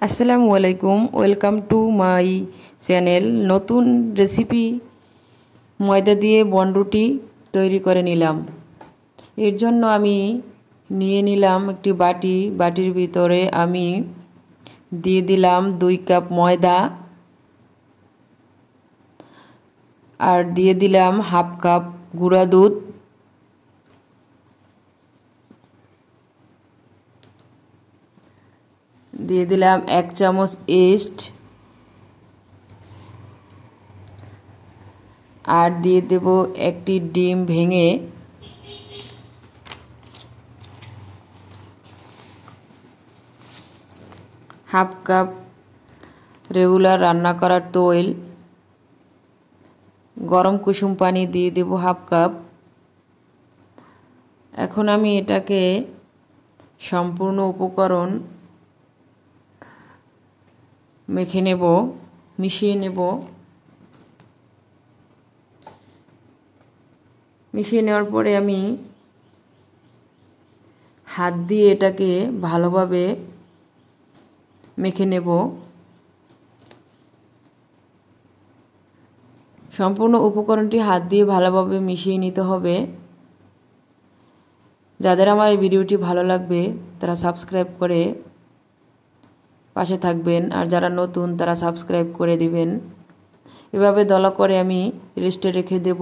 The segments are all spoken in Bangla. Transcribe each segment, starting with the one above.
আসসালামু আলাইকুম, ওয়েলকাম টু মাই চ্যানেল। নতুন রেসিপি ময়দা দিয়ে বনরুটি তৈরি করে নিলাম। এর জন্য আমি নিয়ে নিলাম একটি বাটি। বাটির ভিতরে আমি দিয়ে দিলাম 2 কাপ ময়দা আর দিয়ে দিলাম হাফ কাপ গুঁড়া দুধ, দিয়ে দিলাম 1 চামচ ইস্ট আর দিয়ে দেব একটি ডিম ভেঙে, হাফ কাপ রেগুলার রান্না করার তৈল, গরম কুসুম পানি দিয়ে দেব হাফ কাপ। এখন আমি এটাকে সম্পূর্ণ উপকরণ মেখে নেব, মিশিয়ে নেব। মিশিয়ে নেওয়ার পরে আমি হাত দিয়ে এটাকে ভালোভাবে মেখে নেব। সম্পূর্ণ উপকরণটি হাত দিয়ে ভালোভাবে মিশিয়ে নিতে হবে। যাদের আমার এই ভিডিওটি ভালো লাগবে তারা সাবস্ক্রাইব করে পাশে থাকবেন, আর যারা নতুন তারা সাবস্ক্রাইব করে দিবেন। এভাবে দলা করে আমি রেস্টে রেখে দেব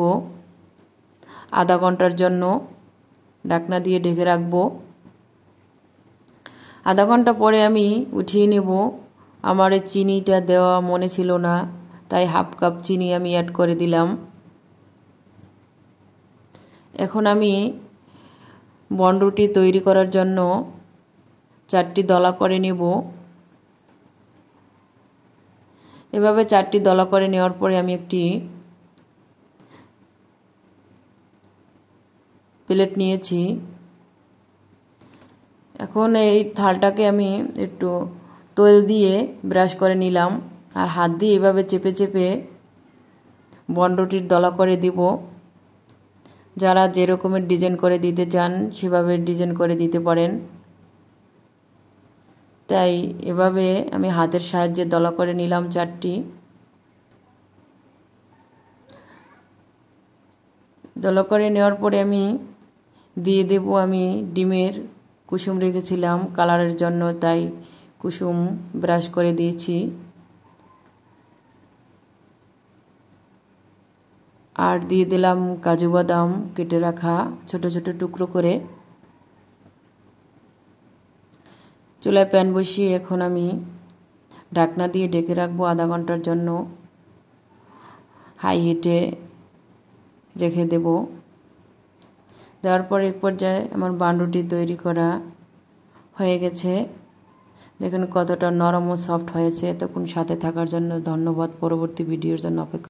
আধা ঘন্টার জন্য। ঢাকনা দিয়ে ঢেকে রাখব। আধা ঘন্টা পরে আমি উঠিয়ে নেব। আমার এই চিনিটা দেওয়া মনে ছিল না, তাই হাফ কাপ চিনি আমি অ্যাড করে দিলাম। এখন আমি বনরুটি তৈরি করার জন্য 4টি দলা করে নেব। এভাবে 4টি দলা করে নেওয়ার পরে আমি একটি প্লেট নিয়েছি। এখন এই থালটাকে আমি একটু তেল দিয়ে ব্রাশ করে নিলাম, আর হাত দিয়ে এভাবে চেপে চেপে বনরুটির দলা করে দিব। যারা যে রকমের ডিজাইন করে দিতে চান সেভাবে ডিজাইন করে দিতে পারেন। তাই এভাবে আমি হাতের সাহায্যে দলা করে নিলাম 4টি। দলা করে নেওয়ার পরে আমি দিয়ে দেব আমি ডিমের কুসুম রেখেছিলাম কালারের জন্য, তাই কুসুম ব্রাশ করে দিয়েছি। আর দিয়ে দিলাম কাজু বাদাম কেটে রাখা ছোট ছোট টুকরো করে। চুলায় প্যান বসিয়ে এখন আমি ঢাকনা দিয়ে ঢেকে রাখবো আধা ঘন্টার জন্য। হাই হিটে রেখে দেব। দেওয়ার পর এক পর্যায়ে আমার বনরুটি তৈরি করা হয়ে গেছে। দেখুন কতটা নরম ও সফট হয়েছে। তখন সাথে থাকার জন্য ধন্যবাদ। পরবর্তী ভিডিওর জন্য অপেক্ষা।